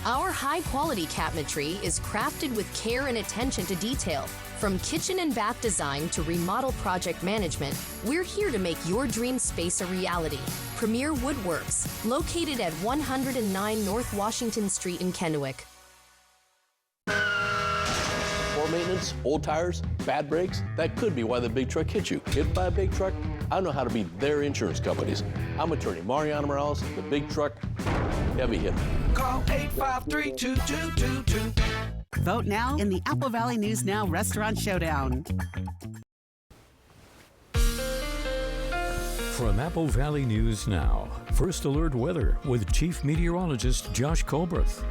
Our high-quality cabinetry is crafted with care and attention to detail. From kitchen and bath design to remodel project management, we're here to make your dream space a reality. Premier Woodworks, located at 109 North Washington Street in Kennewick. Poor maintenance, old tires, bad brakes, that could be why the big truck hit you. Hit by a big truck? I know how to be their insurance companies. I'm attorney Mariana Morales, the big truck heavy hitter. Call 853-2222. Vote now in the Apple Valley News Now Restaurant Showdown. From Apple Valley News Now, First Alert Weather with Chief Meteorologist Josh Colberth.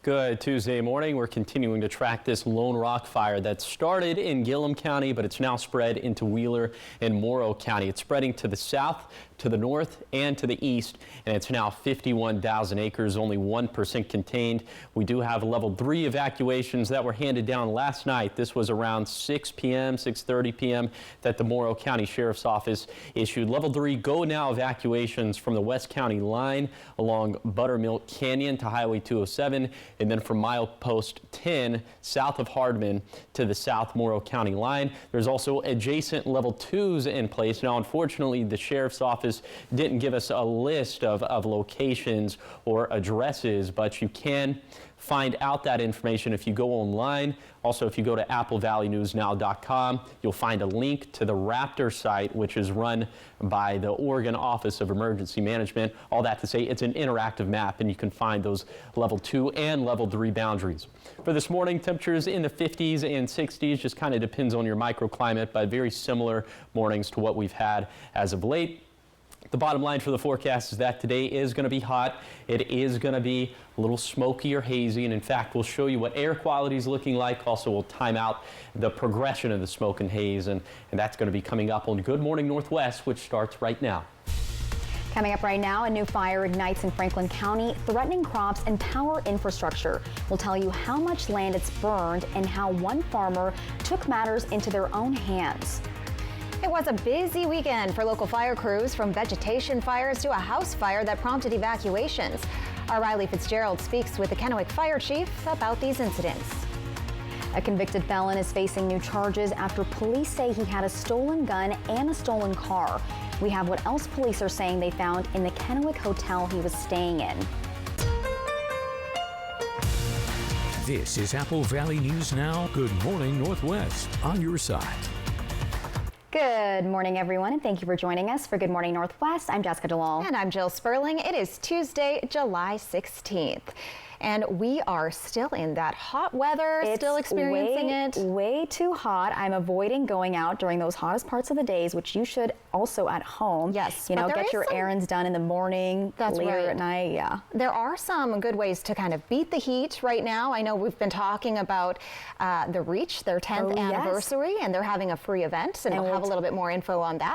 Good Tuesday morning. We're continuing to track this Lone Rock fire that started in Gillum County, but it's now spread into Wheeler and Morrow County. It's spreading to the south, to the north, and to the east, and it's now 51,000 acres, only 1% contained. We do have level 3 evacuations that were handed down last night. This was around 6 p.m., 6:30 p.m. that the Morrow County Sheriff's Office issued. Level 3 go now evacuations from the West County line along Buttermilk Canyon to Highway 207, and then from milepost 10 south of Hardman to the South Morrow County line. There's also adjacent level 2s in place. Now, unfortunately, the Sheriff's Office didn't give us a list of locations or addresses, but you can find out that information if you go online. Also, if you go to applevalleyNewsNow.com, you'll find a link to the Raptor site, which is run by the Oregon Office of Emergency Management. All that to say, it's an interactive map, and you can find those level 2 and level 3 boundaries. For this morning, temperatures in the 50s and 60s, just kind of depends on your microclimate, but very similar mornings to what we've had as of late. The bottom line for the forecast is that today is going to be hot. It is going to be a little smoky or hazy, and in fact, we'll show you what air quality is looking like. Also, we'll time out the progression of the smoke and haze, and that's going to be coming up on Good Morning Northwest, which starts right now. Coming up right now, a new fire ignites in Franklin County, threatening crops and power infrastructure. We'll tell you how much land it's burned and how one farmer took matters into their own hands. It was a busy weekend for local fire crews, from vegetation fires to a house fire that prompted evacuations. Our Riley Fitzgerald speaks with the Kennewick Fire Chief about these incidents. A convicted felon is facing new charges after police say he had a stolen gun and a stolen car. We have what else police are saying they found in the Kennewick hotel he was staying in. This is Apple Valley News Now. Good Morning Northwest, on your side. Good morning, everyone, and thank you for joining us for Good Morning Northwest. I'm Jessica Jalal. And I'm Jill Sperling. It is Tuesday, July 16th. And we are still in that hot weather, still experiencing it. Way too hot. I'm avoiding going out during those hottest parts of the days, which you should also at home. Yes. You know, get your errands done in the morning, later at night. Yeah. There are some good ways to kind of beat the heat right now. I know we've been talking about the Reach, their 10th anniversary, and they're having a free event, and we'll have a little bit more info on that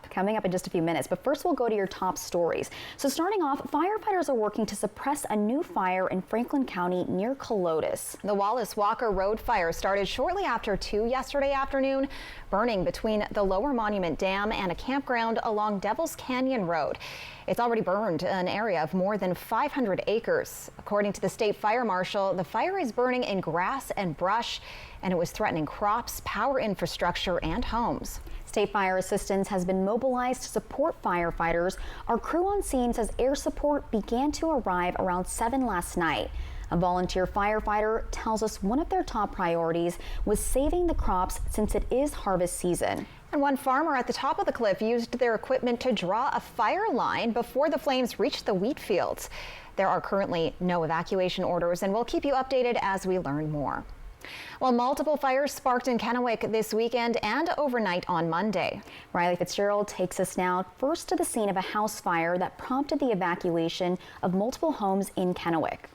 coming up in just a few minutes. But first, we'll go to your top stories. So starting off, firefighters are working to suppress a new fire in Franklin County near Colotis. The Wallace Walker Road fire started shortly after 2 yesterday afternoon, burning between the Lower Monument Dam and a campground along Devil's Canyon Road. It's already burned an area of more than 500 acres. According to the state fire marshal, the fire is burning in grass and brush, and it was threatening crops, power infrastructure, and homes. State Fire Assistance has been mobilized to support firefighters. Our crew on scene says air support began to arrive around 7 last night. A volunteer firefighter tells us one of their top priorities was saving the crops since it is harvest season. And one farmer at the top of the cliff used their equipment to draw a fire line before the flames reached the wheat fields. There are currently no evacuation orders, and we'll keep you updated as we learn more. Well, multiple fires sparked in Kennewick this weekend and overnight on Monday. Riley Fitzgerald takes us now first to the scene of a house fire that prompted the evacuation of multiple homes in Kennewick.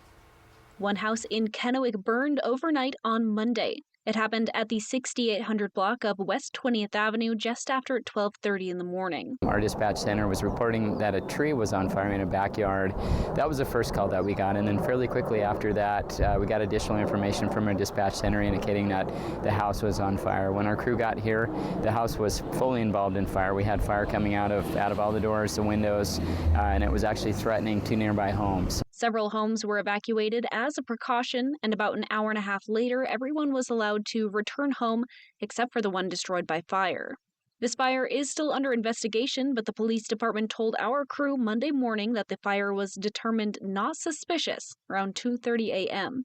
One house in Kennewick burned overnight on Monday. It happened at the 6800 block of West 20th Avenue just after 12:30 in the morning. Our dispatch center was reporting that a tree was on fire in a backyard. That was the first call that we got, and then fairly quickly after that, we got additional information from our dispatch center indicating that the house was on fire. When our crew got here, the house was fully involved in fire. We had fire coming out of all the doors, the windows, and it was actually threatening 2 nearby homes. Several homes were evacuated as a precaution, and about an hour and a half later, everyone was allowed to return home except for the one destroyed by fire. This fire is still under investigation, but the police department told our crew Monday morning that the fire was determined not suspicious around 2:30 a.m.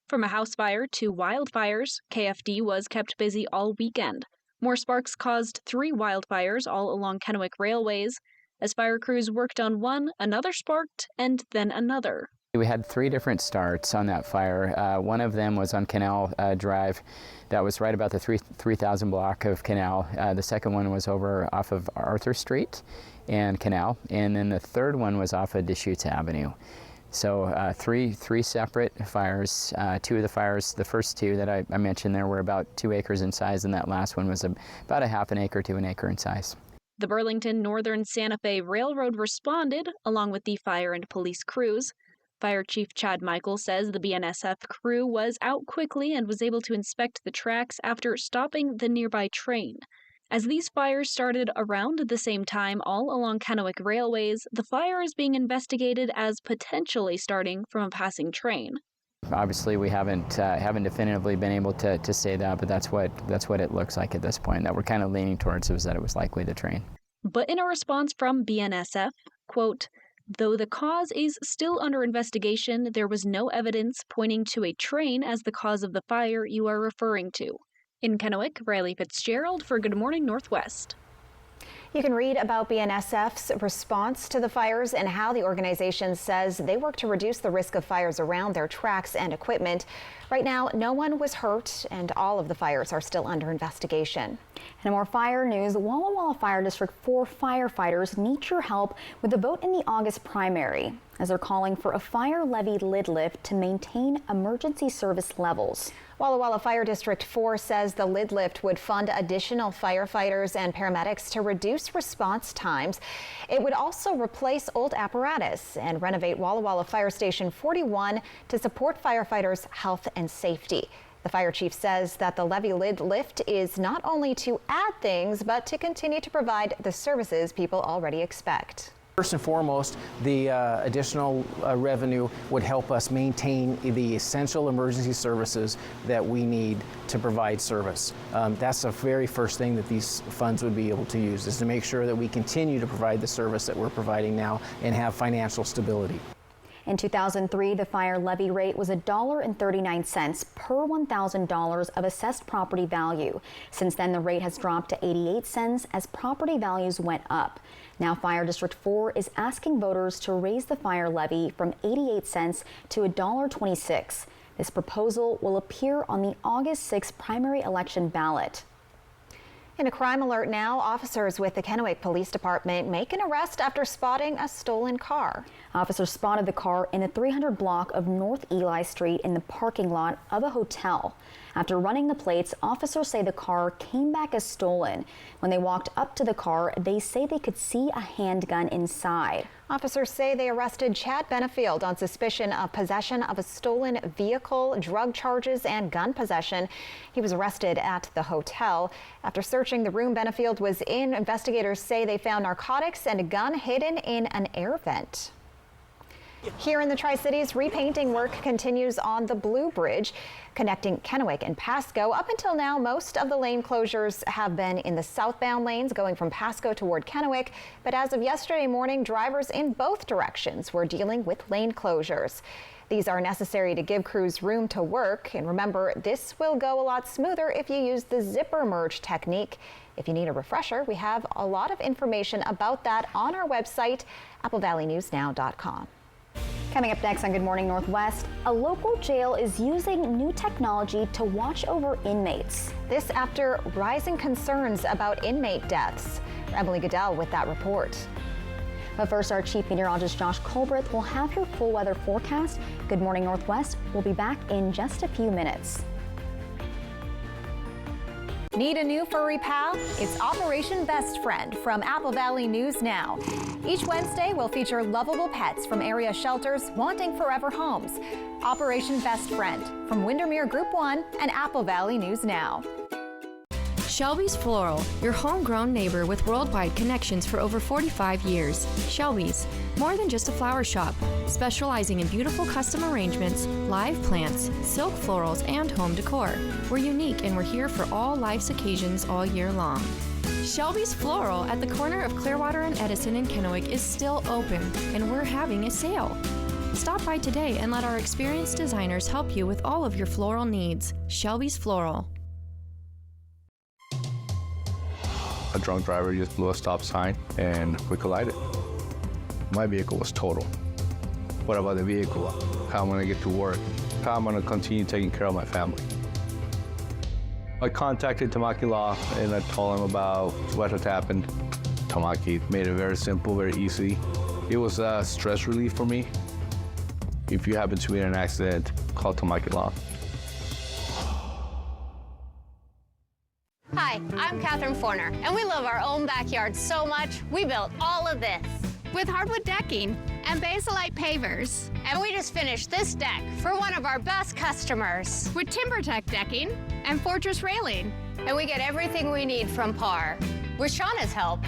From a house fire to wildfires, KFD was kept busy all weekend. More sparks caused 3 wildfires all along Kennewick railways. As fire crews worked on one, another sparked, and then another. We had 3 different starts on that fire. One of them was on Canal Drive. That was right about the 3000 block of Canal. The second one was over off of Arthur Street and Canal. And then the third one was off of Deschutes Avenue. So three separate fires. 2 of the fires, the first 2 that I mentioned there, were about 2 acres in size, and that last one was about a half an acre to an acre in size. The Burlington Northern Santa Fe Railroad responded, along with the fire and police crews. Fire Chief Chad Michael says the BNSF crew was out quickly and was able to inspect the tracks after stopping the nearby train. As these fires started around the same time all along Kennewick railways, the fire is being investigated as potentially starting from a passing train. Obviously, we haven't definitively been able to say that, but that's what it looks like at this point. That we're kind of leaning towards is that it was likely the train. But in a response from BNSF, quote, "Though the cause is still under investigation, there was no evidence pointing to a train as the cause of the fire you are referring to." In Kennewick, Riley Fitzgerald for Good Morning Northwest. You can read about BNSF's response to the fires and how the organization says they work to reduce the risk of fires around their tracks and equipment. Right now, no one was hurt, and all of the fires are still under investigation. And more fire news, Walla Walla Fire District 4 firefighters need your help with the vote in the August primary, as they're calling for a fire levy lid lift to maintain emergency service levels. Walla Walla Fire District 4 says the lid lift would fund additional firefighters and paramedics to reduce response times. It would also replace old apparatus and renovate Walla Walla Fire Station 41 to support firefighters' health and safety. The fire chief says that the levy lid lift is not only to add things, but to continue to provide the services people already expect. First and foremost, the additional revenue would help us maintain the essential emergency services that we need to provide service. That's the very first thing that these funds would be able to use, is to make sure that we continue to provide the service that we're providing now and have financial stability. In 2003, the fire levy rate was $1.39 per $1,000 of assessed property value. Since then, the rate has dropped to 88 cents as property values went up. Now, Fire District 4 is asking voters to raise the fire levy from 88 cents to $1.26. This proposal will appear on the August 6 primary election ballot. In a crime alert now, officers with the Kennewick Police Department make an arrest after spotting a stolen car. Officers spotted the car in the 300 block of North Eli Street in the parking lot of a hotel. After running the plates, officers say the car came back as stolen. When they walked up to the car, they say they could see a handgun inside. Officers say they arrested Chad Benefield on suspicion of possession of a stolen vehicle, drug charges, and gun possession. He was arrested at the hotel. After searching the room Benefield was in, investigators say they found narcotics and a gun hidden in an air vent. Here in the Tri-Cities, repainting work continues on the Blue Bridge connecting Kennewick and Pasco. Up until now, most of the lane closures have been in the southbound lanes going from Pasco toward Kennewick. But as of yesterday morning, drivers in both directions were dealing with lane closures. These are necessary to give crews room to work. And remember, this will go a lot smoother if you use the zipper merge technique. If you need a refresher, we have a lot of information about that on our website, applevalleyNewsNow.com. Coming up next on Good Morning Northwest, a local jail is using new technology to watch over inmates. This after rising concerns about inmate deaths. Emily Goodell with that report. But first, our Chief Meteorologist Josh Colbreth will have your full weather forecast. Good Morning Northwest will be back in just a few minutes. Need a new furry pal? It's Operation Best Friend from Apple Valley News Now. Each Wednesday, we'll feature lovable pets from area shelters wanting forever homes. Operation Best Friend from Windermere Group 1 and Apple Valley News Now. Shelby's Floral, your homegrown neighbor with worldwide connections for over 45 years. Shelby's, more than just a flower shop. Specializing in beautiful custom arrangements, live plants, silk florals, and home decor. We're unique and we're here for all life's occasions all year long. Shelby's Floral at the corner of Clearwater and Edison in Kennewick is still open, and we're having a sale. Stop by today and let our experienced designers help you with all of your floral needs. Shelby's Floral. A drunk driver just blew a stop sign and we collided. My vehicle was total. What about the vehicle? How am I gonna get to work? How am I gonna continue taking care of my family? I contacted Tamaki Law and I told them about what had happened. Tamaki made it very simple, very easy. It was a stress relief for me. If you happen to be in an accident, call Tamaki Law. Hi, I'm Catherine Forner, and we love our own backyard so much, we built all of this. With hardwood decking and basalite pavers. And we just finished this deck for one of our best customers. With TimberTech decking and Fortress railing. And we get everything we need from PAR. With Shauna's help.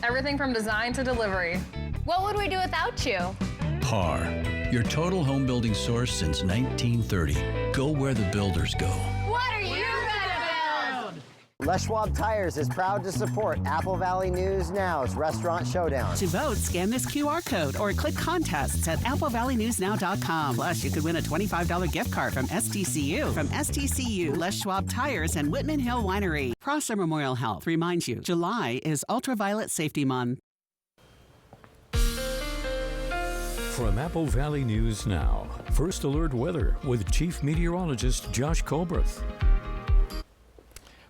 Everything from design to delivery. What would we do without you? PAR, your total home building source since 1930. Go where the builders go. What are you gonna build? Les Schwab Tires is proud to support Apple Valley News Now's Restaurant Showdown. To vote, scan this QR code or click contests at applevalleynewsnow.com. Plus, you could win a $25 gift card from STCU. From STCU, Les Schwab Tires, and Whitman Hill Winery. Prosser Memorial Health reminds you, July is Ultraviolet Safety Month. From Apple Valley News Now, First Alert Weather with Chief Meteorologist Josh Colbreth.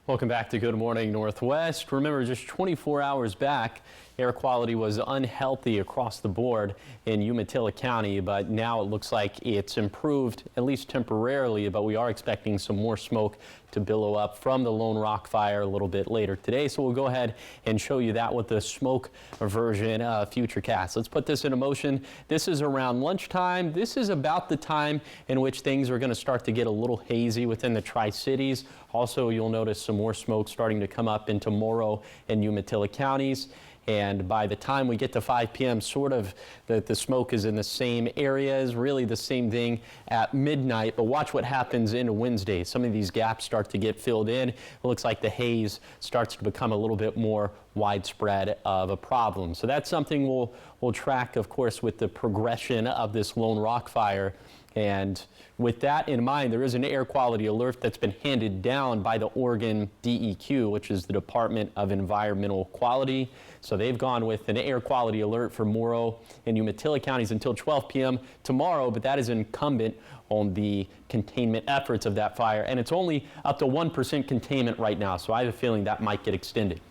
Welcome back to Good Morning Northwest. Remember, just 24 hours back, air quality was unhealthy across the board in Umatilla County, but now it looks like it's improved, at least temporarily, but we are expecting some more smoke to billow up from the Lone Rock fire a little bit later today. So we'll go ahead and show you that with the smoke version of Futurecast. Let's put this into motion. This is around lunchtime. This is about the time in which things are going to start to get a little hazy within the Tri-Cities. Also, you'll notice some more smoke starting to come up into Morrow and Umatilla counties. And by the time we get to 5 p.m., sort of the smoke is in the same areas, really the same thing at midnight. But watch what happens into Wednesday. Some of these gaps start to get filled in. It looks like the haze starts to become a little bit more widespread of a problem. So that's something we'll track, of course, with the progression of this Lone Rock fire. And with that in mind, there is an air quality alert that's been handed down by the Oregon DEQ, which is the Department of Environmental Quality. So they've gone with an air quality alert for Morrow and Umatilla counties until 12 p.m. tomorrow, but that is incumbent on the containment efforts of that fire. And it's only up to 1% containment right now, so I have a feeling that might get extended.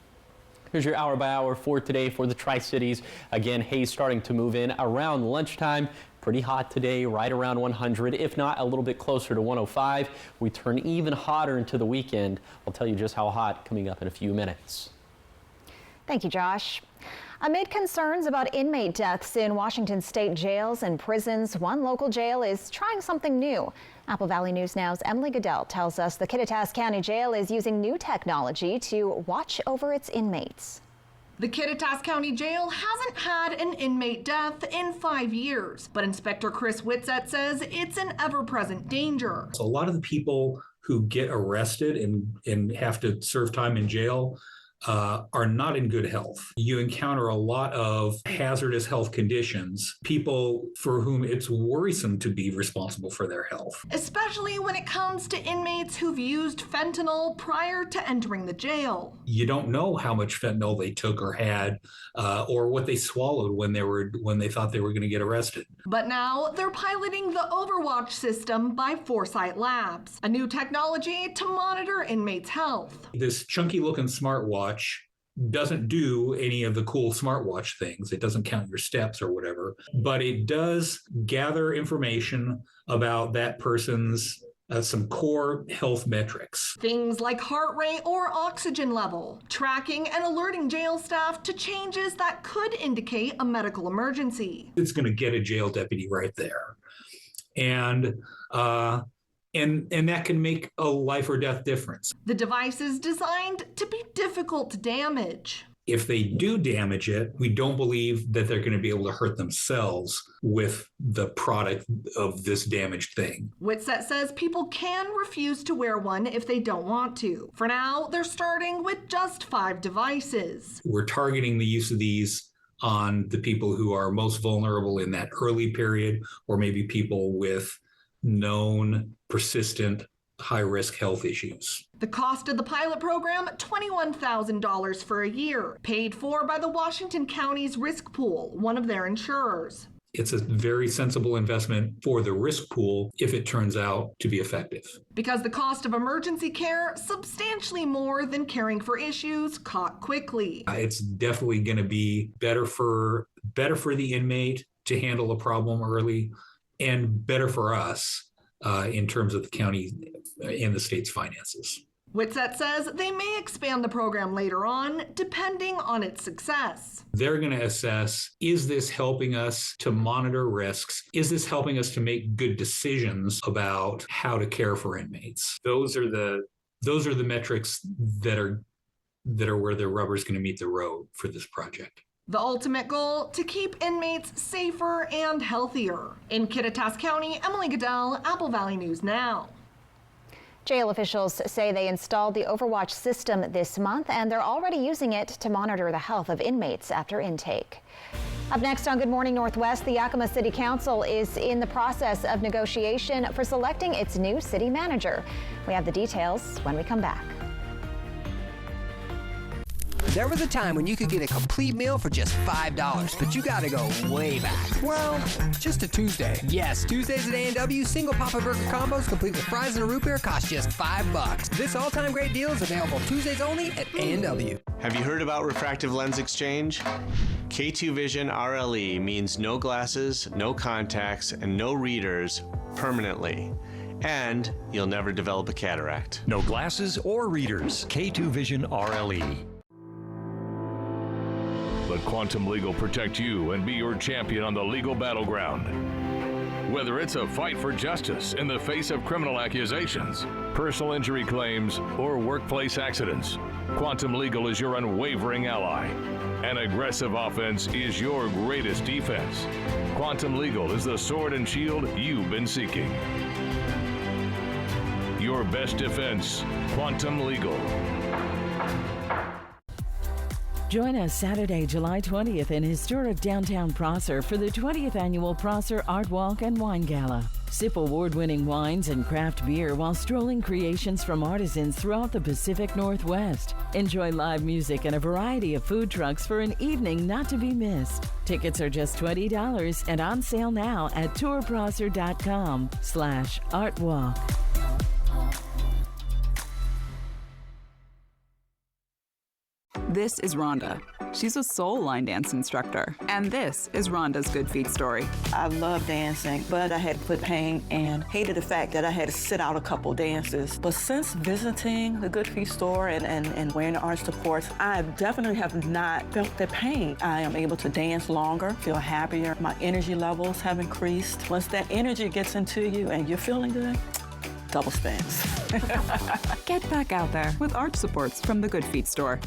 Here's your hour by hour for today for the Tri-Cities. Again, haze starting to move in around lunchtime. Pretty hot today, right around 100, if not a little bit closer to 105. We turn even hotter into the weekend. I'll tell you just how hot coming up in a few minutes. Thank you, Josh. Amid concerns about inmate deaths in Washington state jails and prisons, one local jail is trying something new. Apple Valley News Now's Emily Goodell tells us the Kittitas County Jail is using new technology to watch over its inmates. The Kittitas County Jail hasn't had an inmate death in 5 years, but Inspector Chris Whitsett says it's an ever-present danger. So a lot of the people who get arrested and have to serve time in jail are not in good health. You encounter a lot of hazardous health conditions, people for whom it's worrisome to be responsible for their health. Especially when it comes to inmates who've used fentanyl prior to entering the jail. You don't know how much fentanyl they took or had, or what they swallowed when they thought they were going to get arrested. But now they're piloting the Overwatch system by Foresight Labs, a new technology to monitor inmates' health. This chunky-looking smartwatch doesn't do any of the cool smartwatch things. It doesn't count your steps or whatever, but it does gather information about that person's some core health metrics. Things like heart rate or oxygen level, tracking and alerting jail staff to changes that could indicate a medical emergency. It's going to get a jail deputy right there. And that can make a life or death difference. The device is designed to be difficult to damage. If they do damage it, we don't believe that they're going to be able to hurt themselves with the product of this damaged thing. Whitsett says people can refuse to wear one if they don't want to. For now, they're starting with just 5 devices. We're targeting the use of these on the people who are most vulnerable in that early period, or maybe people with known persistent high-risk health issues. The cost of the pilot program, $21,000 for a year, paid for by the Washington County's Risk Pool, one of their insurers. It's a very sensible investment for the risk pool if it turns out to be effective. Because the cost of emergency care, substantially more than caring for issues caught quickly. It's definitely going to be better for the inmate to handle a problem early, and better for us in terms of the county and the state's finances. Whitsett says they may expand the program later on, depending on its success. They're going to assess, is this helping us to monitor risks? Is this helping us to make good decisions about how to care for inmates? Those are the metrics that are where the rubber's going to meet the road for this project. The ultimate goal, to keep inmates safer and healthier. In Kittitas County, Emily Goodell, Apple Valley News Now. Jail officials say they installed the Overwatch system this month, and they're already using it to monitor the health of inmates after intake. Up next on Good Morning Northwest, the Yakima City Council is in the process of negotiation for selecting its new city manager. We have the details when we come back. There was a time when you could get a complete meal for just $5, but you gotta go way back. Well, just a Tuesday. Yes, Tuesdays at A&W, single Papa Burger combos complete with fries and a root beer cost just $5. This all-time great deal is available Tuesdays only at A&W. Have you heard about refractive lens exchange? K2 Vision RLE means no glasses, no contacts, and no readers permanently. And you'll never develop a cataract. No glasses or readers. K2 Vision RLE. Let Quantum Legal protect you and be your champion on the legal battleground. Whether it's a fight for justice in the face of criminal accusations, personal injury claims, or workplace accidents, Quantum Legal is your unwavering ally. An aggressive offense is your greatest defense. Quantum Legal is the sword and shield you've been seeking. Your best defense, Quantum Legal. Join us Saturday, July 20th in historic downtown Prosser for the 20th annual Prosser Art Walk and Wine Gala. Sip award-winning wines and craft beer while strolling creations from artisans throughout the Pacific Northwest. Enjoy live music and a variety of food trucks for an evening not to be missed. Tickets are just $20 and on sale now at tourprosser.com/artwalk. This is Rhonda. She's a soul line dance instructor. And this is Rhonda's Good Feet story. I love dancing, but I had to quit pain and hated the fact that I had to sit out a couple dances. But since visiting the Good Feet store and wearing the arch supports, I definitely have not felt the pain. I am able to dance longer, feel happier. My energy levels have increased. Once that energy gets into you and you're feeling good, double spins. Get back out there with arch supports from the Good Feet store.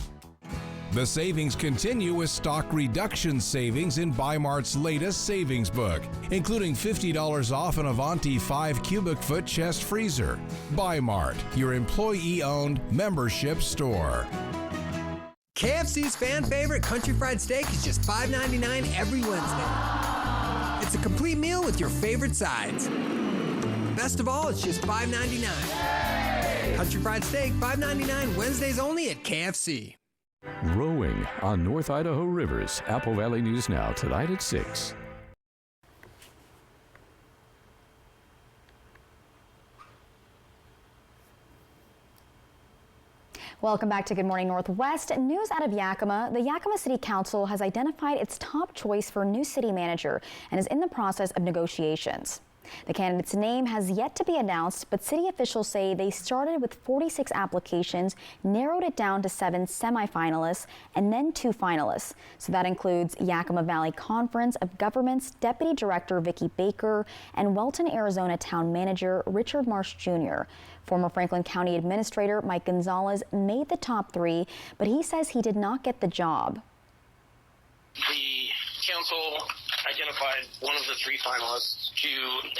The savings continue with stock reduction savings in Bi-Mart's latest savings book, including $50 off an Avanti 5 cubic foot chest freezer. Bi-Mart, your employee-owned membership store. KFC's fan favorite country fried steak is just $5.99 every Wednesday. It's a complete meal with your favorite sides. Best of all, it's just $5.99. Country fried steak, $5.99 Wednesdays only at KFC. Rowing on North Idaho Rivers. Apple Valley News Now, tonight at 6. Welcome back to Good Morning Northwest. News out of Yakima. The Yakima City Council has identified its top choice for new city manager and is in the process of negotiations. The candidate's name has yet to be announced, but city officials say they started with 46 applications, narrowed it down to 7 semifinalists, and then 2 finalists. So that includes Yakima Valley Conference of Governments Deputy Director Vicki Baker and Welton, Arizona Town Manager Richard Marsh Jr. Former Franklin County Administrator Mike Gonzalez made the top 3, but he says he did not get the job. The council identified one of the 3 finalists to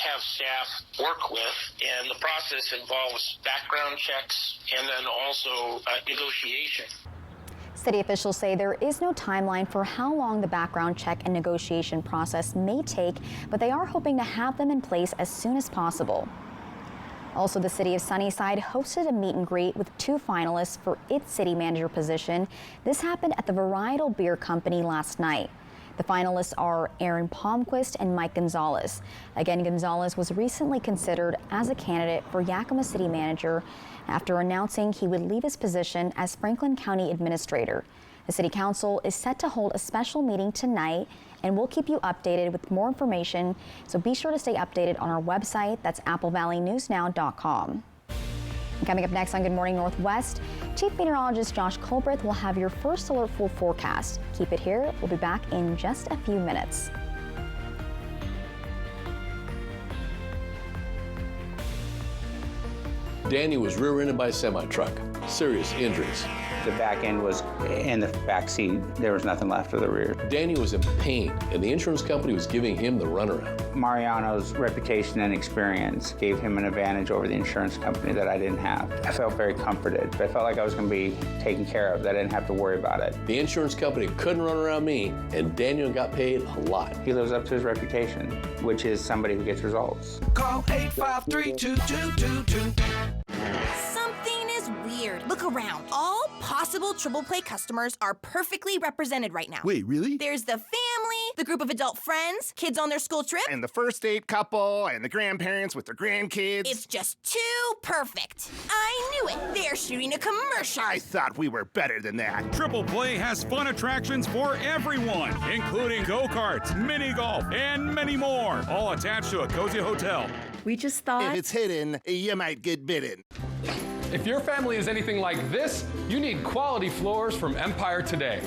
have staff work with, and the process involves background checks and then also negotiation. City officials say there is no timeline for how long the background check and negotiation process may take, but they are hoping to have them in place as soon as possible. Also, the city of Sunnyside hosted a meet and greet with 2 finalists for its city manager position. This happened at the Varietal Beer Company last night. The finalists are Aaron Palmquist and Mike Gonzalez. Again, Gonzalez was recently considered as a candidate for Yakima City Manager after announcing he would leave his position as Franklin County Administrator. The City Council is set to hold a special meeting tonight, and we'll keep you updated with more information, so be sure to stay updated on our website. That's applevalleynewsnow.com. Coming up next on Good Morning Northwest, Chief Meteorologist Josh Colbreth will have your first alert full forecast. Keep it here. We'll be back in just a few minutes. Danny was rear-ended by a semi-truck. Serious injuries. The back end was in the back seat. There was nothing left of the rear. Danny was in pain, and the insurance company was giving him the runaround. Mariano's reputation and experience gave him an advantage over the insurance company that I didn't have. I felt very comforted. I felt like I was going to be taken care of, that I didn't have to worry about it. The insurance company couldn't run around me, and Daniel got paid a lot. He lives up to his reputation, which is somebody who gets results. Call 853-2222. Something is weird. Look around. All possible Triple Play customers are perfectly represented right now. Wait, really? There's the family, the group of adult friends, kids on their school trip, and the first date couple, and the grandparents with their grandkids. It's just too perfect. I knew it. They're shooting a commercial. I thought we were better than that. Triple Play has fun attractions for everyone, including go-karts, mini golf, and many more, all attached to a cozy hotel. We just thought... If it's hidden, you might get bitten. If your family is anything like this, you need quality floors from Empire today.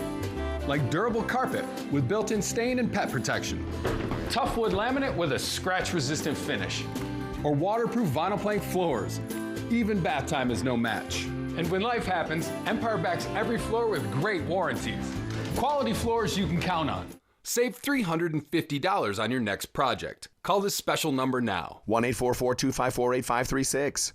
Like durable carpet with built-in stain and pet protection. Tough wood laminate with a scratch-resistant finish. Or waterproof vinyl plank floors. Even bath time is no match. And when life happens, Empire backs every floor with great warranties. Quality floors you can count on. Save $350 on your next project. Call this special number now. 1-844-254-8536.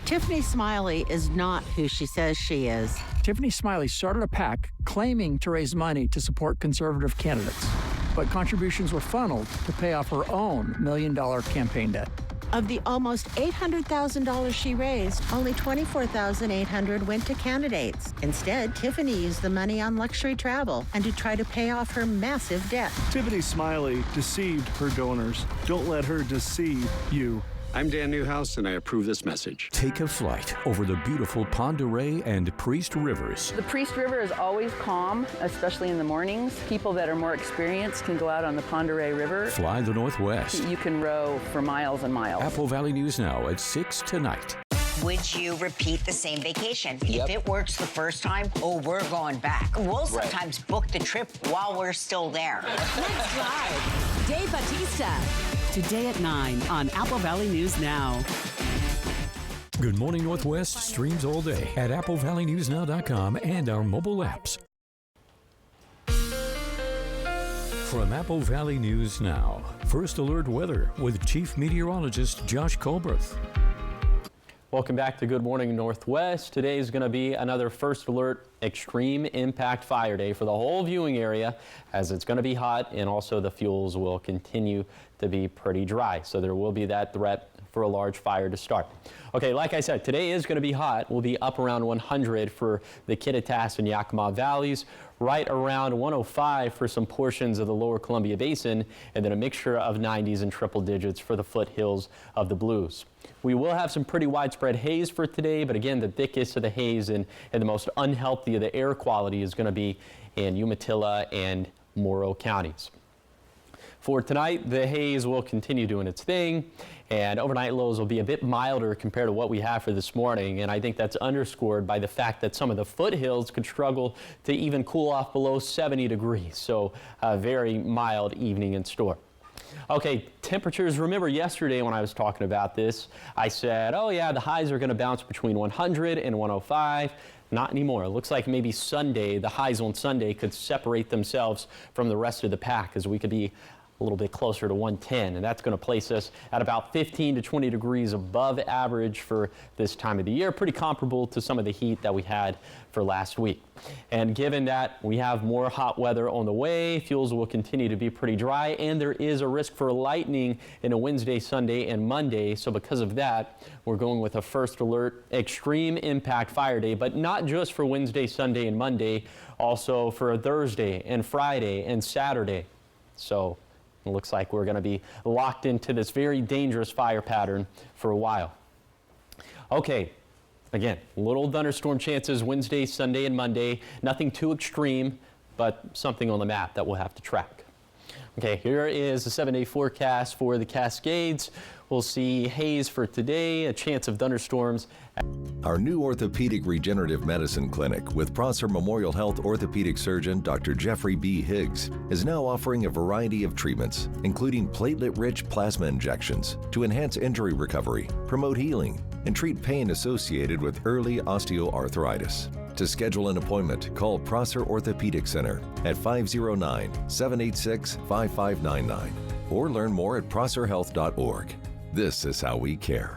Tiffany Smiley is not who she says she is. Tiffany Smiley started a PAC claiming to raise money to support conservative candidates, but contributions were funneled to pay off her own $1 million campaign debt. Of the almost $800,000 she raised, only $24,800 went to candidates. Instead, Tiffany used the money on luxury travel and to try to pay off her massive debt. Tiffany Smiley deceived her donors. Don't let her deceive you. I'm Dan Newhouse, and I approve this message. Take a flight over the beautiful Pend d'Oreille and Priest Rivers. The Priest River is always calm, especially in the mornings. People that are more experienced can go out on the Pend d'Oreille River. Fly the Northwest. You can row for miles and miles. Apple Valley News Now at 6 tonight. Would you repeat the same vacation? Yep. If it works the first time, we're going back. We'll sometimes book the trip while we're still there. Let's drive. Dave Bautista. Today at 9 on Apple Valley News Now. Good Morning Northwest streams all day at applevalleynewsnow.com and our mobile apps. From Apple Valley News Now, First Alert Weather with Chief Meteorologist Josh Colbreth. Welcome back to Good Morning Northwest. Today is going to be another First Alert Extreme Impact Fire Day for the whole viewing area, as it's going to be hot and also the fuels will continue to be pretty dry. So there will be that threat for a large fire to start. Okay, like I said, today is going to be hot. We'll be up around 100 for the Kittitas and Yakima valleys, right around 105 for some portions of the lower Columbia Basin, and then a mixture of 90s and triple digits for the foothills of the Blues. We will have some pretty widespread haze for today, but again, the thickest of the haze and the most unhealthy of the air quality is going to be in Umatilla and Morrow counties. For tonight, the haze will continue doing its thing, and overnight lows will be a bit milder compared to what we have for this morning. And I think that's underscored by the fact that some of the foothills could struggle to even cool off below 70 degrees. So a very mild evening in store. Okay, temperatures. Remember yesterday when I was talking about this, I said, oh yeah, the highs are going to bounce between 100 and 105. Not anymore. It looks like maybe Sunday, the highs on Sunday could separate themselves from the rest of the pack, as we could be a little bit closer to 110, and that's going to place us at about 15 to 20 degrees above average for this time of the year, pretty comparable to some of the heat that we had for last week. And given that we have more hot weather on the way, fuels will continue to be pretty dry, and there is a risk for lightning in a Wednesday, Sunday, and Monday. So because of that, we're going with a first alert extreme impact fire day, but not just for Wednesday, Sunday, and Monday, also for Thursday and Friday and Saturday. So it looks like we're going to be locked into this very dangerous fire pattern for a while. Okay, again, little thunderstorm chances Wednesday, Sunday, and Monday. Nothing too extreme, but something on the map that we'll have to track. Okay, here is the 7-day forecast for the Cascades. We'll see haze for today, a chance of thunderstorms. Our new orthopedic regenerative medicine clinic with Prosser Memorial Health orthopedic surgeon Dr. Jeffrey B. Higgs is now offering a variety of treatments, including platelet-rich plasma injections to enhance injury recovery, promote healing, and treat pain associated with early osteoarthritis. To schedule an appointment, call Prosser Orthopedic Center at 509-786-5599 or learn more at prosserhealth.org. This is how we care.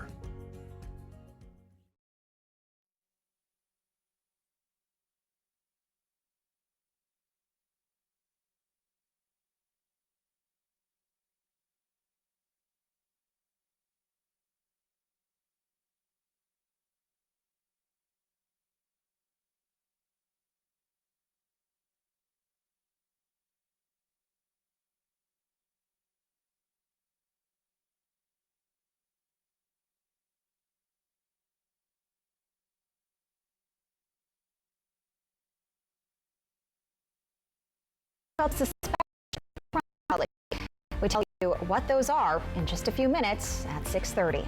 We tell you what those are in just a few minutes at 6:30.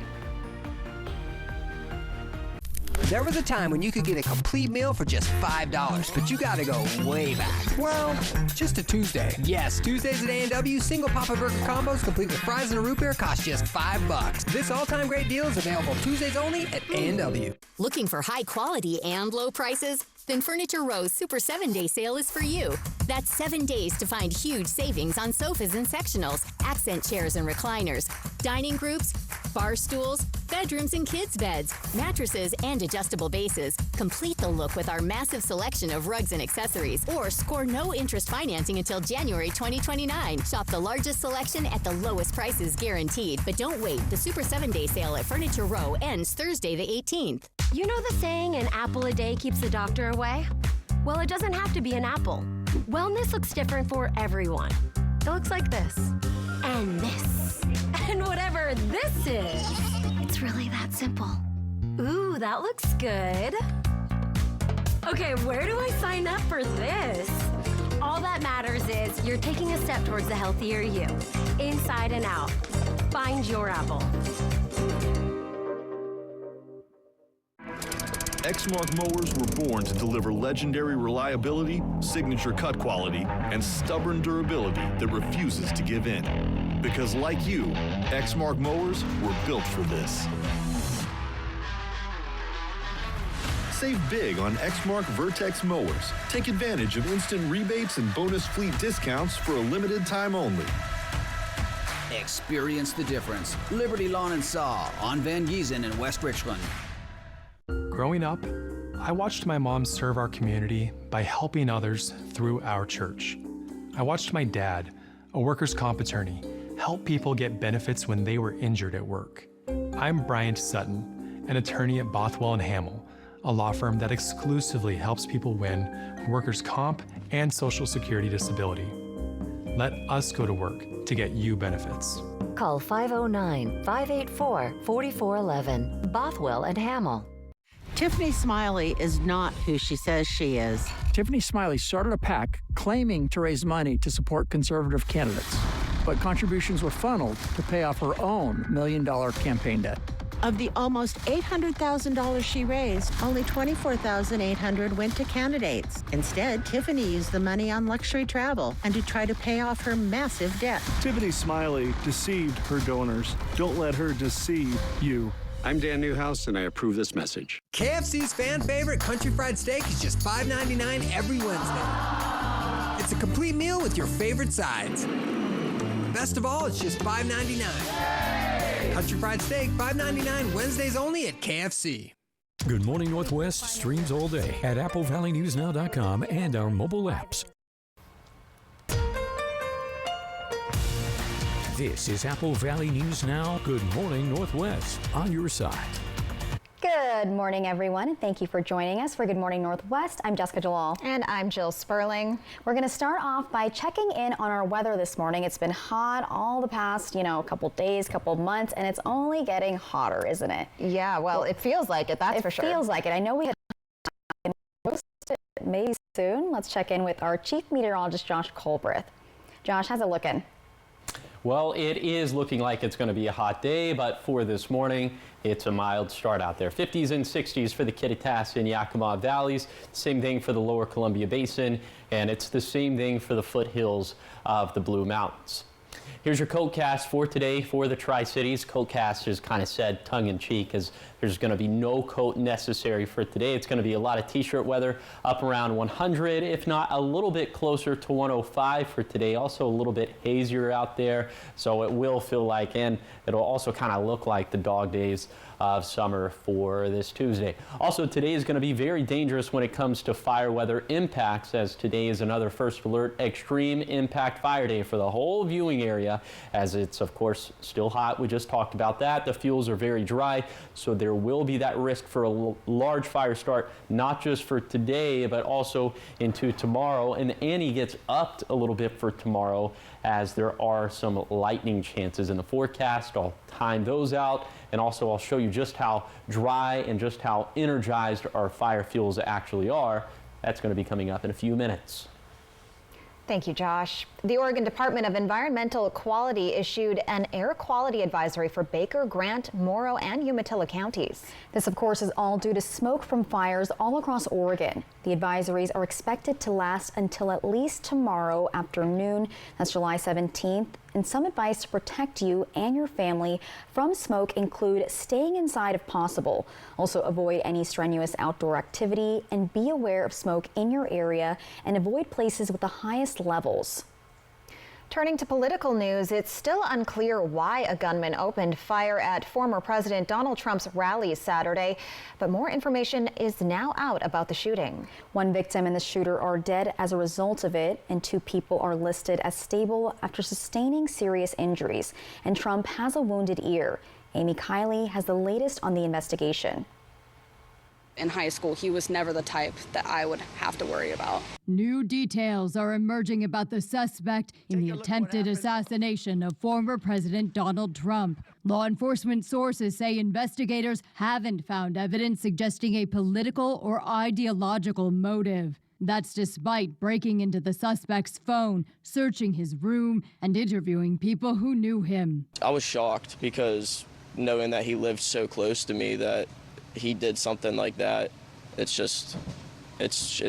There was a time when you could get a complete meal for just $5, but you gotta go way back. Well, just a Tuesday. Yes, Tuesdays at A&W, single Papa Burger combos complete with fries and a root beer cost just $5. This all-time great deal is available Tuesdays only at A&W. Looking for high quality and low prices? Then Furniture Row's Super 7-Day sale is for you. That's 7 days to find huge savings on sofas and sectionals, accent chairs and recliners, dining groups, bar stools, bedrooms and kids' beds, mattresses, and adjustable bases. Complete the look with our massive selection of rugs and accessories, or score no interest financing until January 2029. Shop the largest selection at the lowest prices guaranteed. But don't wait. The Super 7-Day sale at Furniture Row ends Thursday the 18th. You know the saying, an apple a day keeps the doctor away? Well, it doesn't have to be an apple. Wellness looks different for everyone. It looks like this. And this. And whatever this is. It's really that simple. Ooh, that looks good. Okay, where do I sign up for this? All that matters is you're taking a step towards a healthier you. Inside and out. Find your apple. Exmark mowers were born to deliver legendary reliability, signature cut quality, and stubborn durability that refuses to give in. Because like you, Exmark mowers were built for this. Save big on Exmark Vertex mowers. Take advantage of instant rebates and bonus fleet discounts for a limited time only. Experience the difference. Liberty Lawn and Saw on Van Giesen in West Richland. Growing up, I watched my mom serve our community by helping others through our church. I watched my dad, a workers' comp attorney, help people get benefits when they were injured at work. I'm Bryant Sutton, an attorney at Bothwell & Hamill, a law firm that exclusively helps people win workers' comp and Social Security disability. Let us go to work to get you benefits. Call 509-584-4411, Bothwell & Hamill. Tiffany Smiley is not who she says she is. Tiffany Smiley started a PAC claiming to raise money to support conservative candidates. but contributions were funneled to pay off her own $1 million campaign debt. Of the almost $800,000 she raised, only $24,800 went to candidates. Instead, Tiffany used the money on luxury travel and to try to pay off her massive debt. Tiffany Smiley deceived her donors. Don't let her deceive you. I'm Dan Newhouse, and I approve this message. KFC's fan favorite country fried steak is just $5.99 every Wednesday. It's a complete meal with your favorite sides. Best of all, it's just $5.99. Country fried steak, $5.99, Wednesdays only at KFC. Good Morning Northwest streams all day at AppleValleyNewsNow.com and our mobile apps. This is Apple Valley News Now. Good Morning Northwest on your side. Good morning, everyone, and thank you for joining us for Good Morning Northwest. I'm Jessica Jalal. And I'm Jill Sperling. We're going to start off by checking in on our weather this morning. It's been hot all the past, couple days, couple months, and it's only getting hotter, isn't it? Yeah, well, it feels like it, that's for sure. It feels like it. I know we had maybe soon. Let's check in with our Chief Meteorologist, Josh Colbreth. Josh, how's it looking? Well, it is looking like it's going to be a hot day, but for this morning, it's a mild start out there. 50s and 60s for the Kittitas and Yakima valleys. Same thing for the lower Columbia Basin, and it's the same thing for the foothills of the Blue Mountains. Here's your CoatCast for today for the Tri-Cities. CoatCast is kind of said tongue-in-cheek as there's going to be no coat necessary for today. It's going to be a lot of t-shirt weather, up around 100, if not a little bit closer to 105 for today. Also a little bit hazier out there, so it will feel like, and it'll also kind of look like the dog days of summer for this Tuesday. Also, today is going to be very dangerous when it comes to fire weather impacts, as today is another first alert extreme impact fire day for the whole viewing area, as it's of course still hot. We just talked about that. The fuels are very dry, so there will be that risk for a large fire start, not just for today, but also into tomorrow. And the ante gets upped a little bit for tomorrow, as there are some lightning chances in the forecast. I'll time those out, and also I'll show you just how dry and just how energized our fire fuels actually are. That's going to be coming up in a few minutes. Thank you, Josh. The Oregon Department of Environmental Quality issued an air quality advisory for Baker, Grant, Morrow, and Umatilla counties. This, of course, is all due to smoke from fires all across Oregon. The advisories are expected to last until at least tomorrow afternoon. That's July 17th. And some advice to protect you and your family from smoke include staying inside if possible. Also, avoid any strenuous outdoor activity and be aware of smoke in your area and avoid places with the highest levels. Turning to political news, it's still unclear why a gunman opened fire at former President Donald Trump's rally Saturday, but more information is now out about the shooting. One victim and the shooter are dead as a result of it, and 2 people are listed as stable after sustaining serious injuries. And Trump has a wounded ear. Amy Kiley has the latest on the investigation. In high school, he was never the type that I would have to worry about. New details are emerging about the suspect in the attempted assassination of former President Donald Trump. Law enforcement sources say investigators haven't found evidence suggesting a political or ideological motive. That's despite breaking into the suspect's phone, searching his room, and interviewing people who knew him. I was shocked because knowing that he lived so close to me, that he did something like that, it's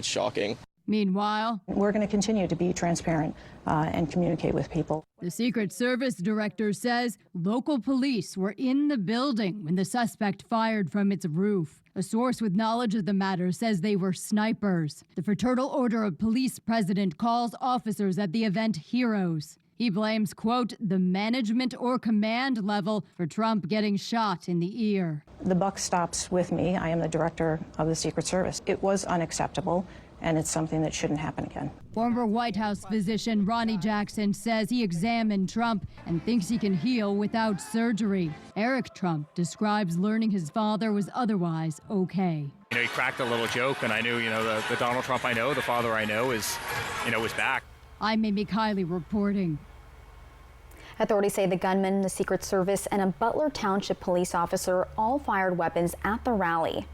shocking. Meanwhile, we're going to continue to be transparent and communicate with people. The Secret Service director says local police were in the building when the suspect fired from its roof. A source with knowledge of the matter says they were snipers. The Fraternal Order of Police president calls officers at the event heroes. He blames, quote, the management or command level for Trump getting shot in the ear. The buck stops with me. I am the director of the Secret Service. It was unacceptable, and it's something that shouldn't happen again. Former White House physician Ronnie Jackson says he examined Trump and thinks he can heal without surgery. Eric Trump describes learning his father was otherwise okay. He cracked a little joke, and I knew, the Donald Trump I know, the father I know was back. I'm Amy Kiley reporting. Authorities say the gunman, the Secret Service, and a Butler Township police officer all fired weapons at the rally.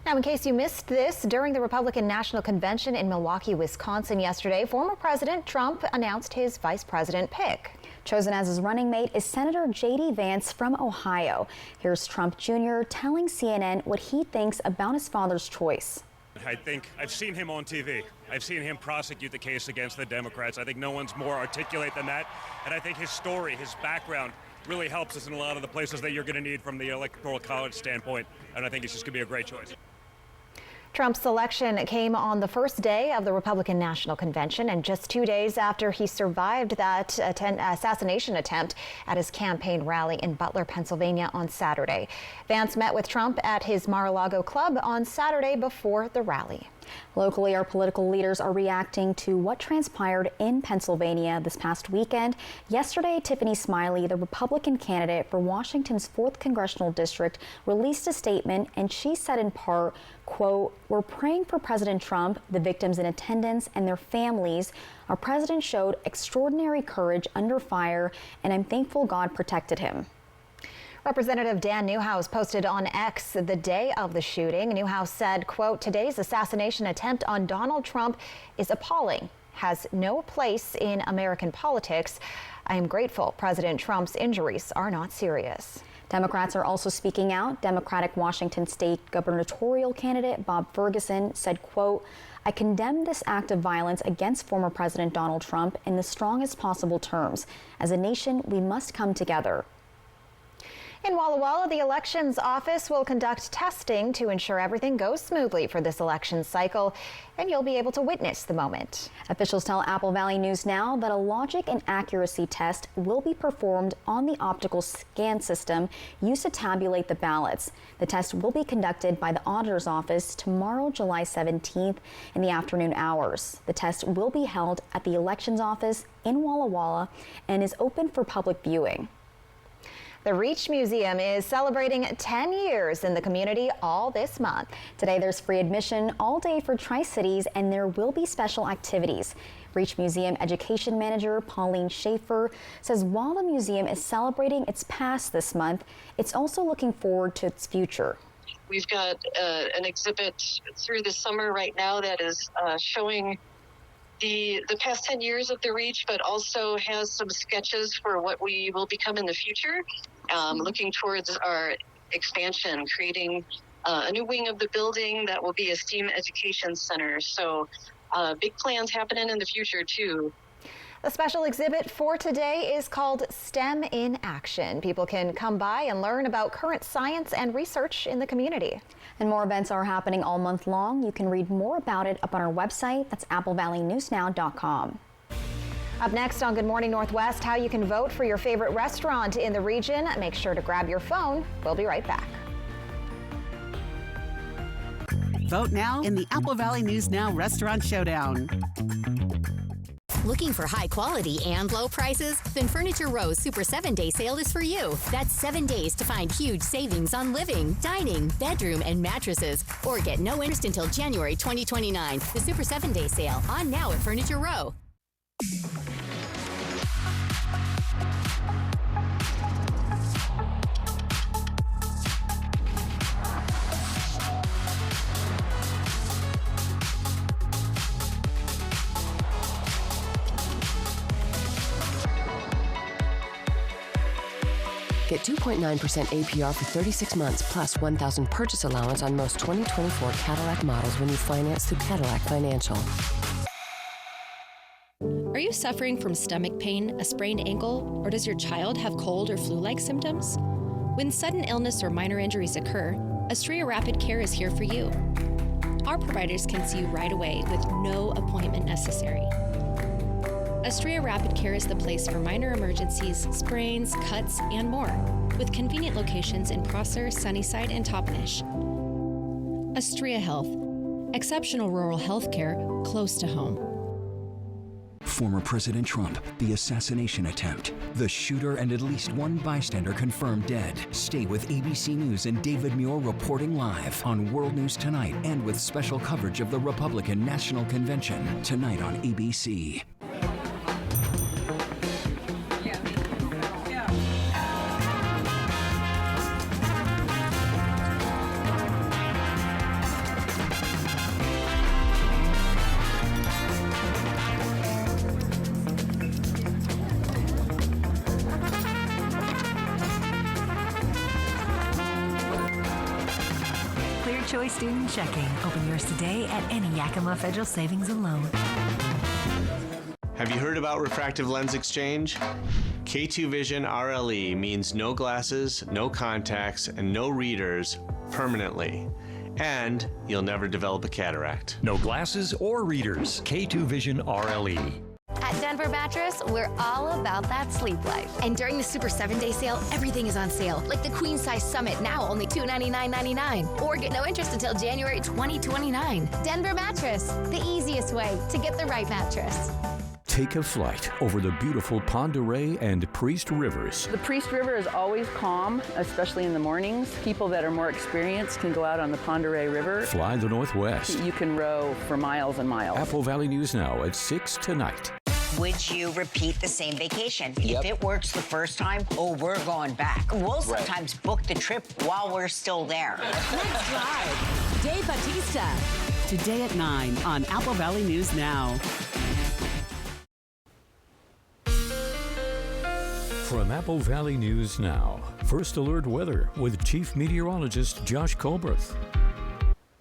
Now, in case you missed this, during the Republican National Convention in Milwaukee, Wisconsin yesterday, former President Trump announced his vice president pick. Chosen as his running mate is Senator J.D. Vance from Ohio. Here's Trump Jr. telling CNN what he thinks about his father's choice. I think I've seen him on TV. I've seen him prosecute the case against the Democrats. I think no one's more articulate than that. And I think his story, his background, really helps us in a lot of the places that you're going to need from the Electoral College standpoint. And I think it's just going to be a great choice. Trump's election came on the first day of the Republican National Convention and just 2 days after he survived that assassination attempt at his campaign rally in Butler, Pennsylvania on Saturday. Vance met with Trump at his Mar-a-Lago club on Saturday before the rally. Locally, our political leaders are reacting to what transpired in Pennsylvania this past weekend. Yesterday, Tiffany Smiley, the Republican candidate for Washington's 4th Congressional District, released a statement, and she said in part, quote, "We're praying for President Trump, the victims in attendance, and their families. Our president showed extraordinary courage under fire, and I'm thankful God protected him." Representative Dan Newhouse posted on X the day of the shooting. Newhouse said, quote, "Today's assassination attempt on Donald Trump is appalling, has no place in American politics. I am grateful President Trump's injuries are not serious." Democrats are also speaking out. Democratic Washington state gubernatorial candidate Bob Ferguson said, quote, "I condemn this act of violence against former President Donald Trump in the strongest possible terms. As a nation, we must come together." In Walla Walla, the elections office will conduct testing to ensure everything goes smoothly for this election cycle, and you'll be able to witness the moment. Officials tell Apple Valley News Now that a logic and accuracy test will be performed on the optical scan system used to tabulate the ballots. The test will be conducted by the auditor's office tomorrow, July 17th, in the afternoon hours. The test will be held at the elections office in Walla Walla and is open for public viewing. The Reach Museum is celebrating 10 years in the community all this month. Today there's free admission all day for Tri-Cities, and there will be special activities. Reach Museum Education Manager Pauline Schaefer says while the museum is celebrating its past this month, it's also looking forward to its future. We've got an exhibit through the summer right now that is showing the past 10 years of the Reach, but also has some sketches for what we will become in the future, looking towards our expansion, creating a new wing of the building that will be a STEAM education center. So big plans happening in the future too. The special exhibit for today is called STEM in Action. People can come by and learn about current science and research in the community. And more events are happening all month long. You can read more about it up on our website. That's applevalleynewsnow.com. Up next on Good Morning Northwest, how you can vote for your favorite restaurant in the region. Make sure to grab your phone. We'll be right back. Vote now in the Apple Valley News Now Restaurant Showdown. Looking for high quality and low prices? Then Furniture Row's Super 7-Day Sale is for you. That's 7 days to find huge savings on living, dining, bedroom, and mattresses. Or get no interest until January 2029. The Super 7-Day Sale on now at Furniture Row. Get 2.9% APR for 36 months plus $1,000 purchase allowance on most 2024 Cadillac models when you finance through Cadillac Financial. Are you suffering from stomach pain, a sprained ankle, or does your child have cold or flu-like symptoms? When sudden illness or minor injuries occur, Astria Rapid Care is here for you. Our providers can see you right away with no appointment necessary. Astria Rapid Care is the place for minor emergencies, sprains, cuts, and more, with convenient locations in Prosser, Sunnyside, and Toppenish. Astria Health, exceptional rural health care close to home. Former President Trump, the assassination attempt, the shooter and at least one bystander confirmed dead. Stay with ABC News and David Muir reporting live on World News Tonight and with special coverage of the Republican National Convention tonight on ABC. Choice Student Checking. Open yours today at any Yakima Federal Savings and Loan. Have you heard about refractive lens exchange? K2 Vision RLE means no glasses, no contacts, and no readers permanently. And you'll never develop a cataract. No glasses or readers. K2 Vision RLE. At Denver Mattress, we're all about that sleep life. And during the Super 7-Day sale, everything is on sale. Like the Queen Size Summit, now only $299.99. Or get no interest until January 2029. Denver Mattress, the easiest way to get the right mattress. Take a flight over the beautiful Pend Oreille and Priest Rivers. The Priest River is always calm, especially in the mornings. People that are more experienced can go out on the Pend Oreille River. Fly the Northwest. You can row for miles and miles. Apple Valley News Now at 6 tonight. Would you repeat the same vacation? Yep. If it works the first time, we're going back. We'll sometimes book the trip while we're still there. Let's drive. Dave Bautista. Today at 9 on Apple Valley News Now. From Apple Valley News Now, First Alert Weather with Chief Meteorologist Josh Colbreth.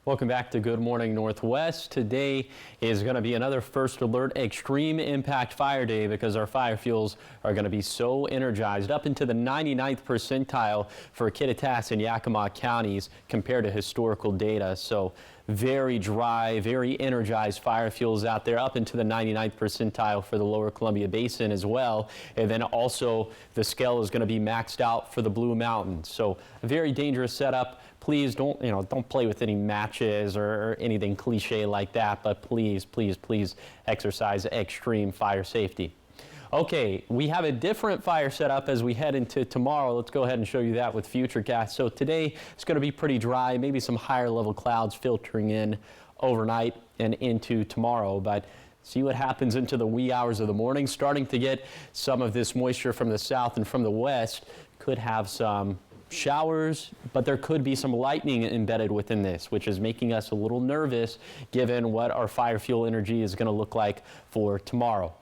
Welcome back to Good Morning Northwest. Today is going to be another First Alert Extreme Impact Fire Day because our fire fuels are going to be so energized up into the 99th percentile for Kittitas and Yakima counties compared to historical data. So very dry, very energized fire fuels out there up into the 99th percentile for the Lower Columbia Basin as well. And then also the scale is going to be maxed out for the Blue Mountains. So a very dangerous setup. Please don't play with any matches or anything cliche like that, but please, please, please exercise extreme fire safety. Okay, we have a different fire setup as we head into tomorrow. Let's go ahead and show you that with Futurecast. So today it's going to be pretty dry, maybe some higher level clouds filtering in overnight and into tomorrow, but see what happens into the wee hours of the morning. Starting to get some of this moisture from the south and from the west. Could have some showers, but there could be some lightning embedded within this, which is making us a little nervous given what our fire fuel energy is going to look like for tomorrow.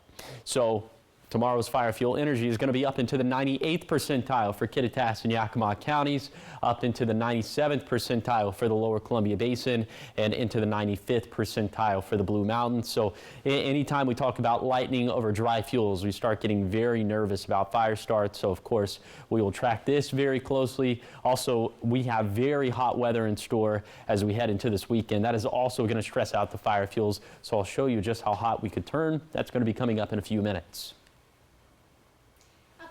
So tomorrow's fire fuel energy is going to be up into the 98th percentile for Kittitas and Yakima counties, up into the 97th percentile for the Lower Columbia Basin, and into the 95th percentile for the Blue Mountains. So anytime we talk about lightning over dry fuels, we start getting very nervous about fire starts. So of course, we will track this very closely. Also, we have very hot weather in store as we head into this weekend. That is also going to stress out the fire fuels. So I'll show you just how hot we could turn. That's going to be coming up in a few minutes.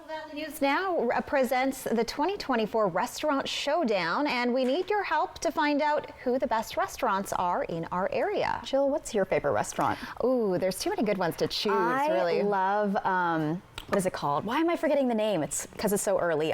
Valley News Now presents the 2024 Restaurant Showdown, and we need your help to find out who the best restaurants are in our area. Jill, what's your favorite restaurant? Ooh, there's too many good ones to choose, really. I love, what is it called? Why am I forgetting the name? It's because it's so early.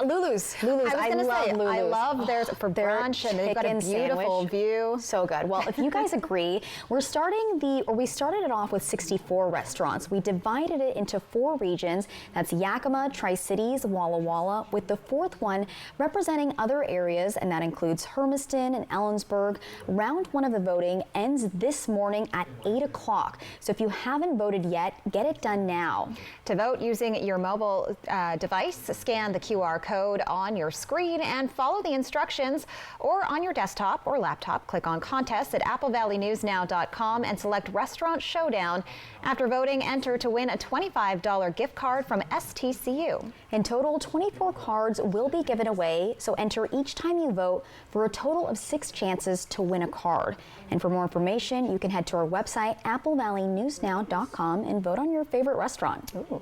Lulu's. I love theirs for brunch, and they've got a beautiful view. So good. Well, if you guys agree, we started it off with 64 restaurants. We divided it into 4 regions. That's Yakima, Tri-Cities, Walla Walla, with the 4th one representing other areas, and that includes Hermiston and Ellensburg. Round 1 of the voting ends this morning at 8 o'clock. So if you haven't voted yet, get it done now. To vote using your mobile device, scan the QR code on your screen and follow the instructions, or on your desktop or laptop, click on contests at applevalleynewsnow.com and select Restaurant Showdown. After voting, enter to win a $25 gift card from STCU. In total, 24 cards will be given away, so enter each time you vote for a total of 6 chances to win a card. And for more information, you can head to our website, applevalleynewsnow.com, and vote on your favorite restaurant. Ooh.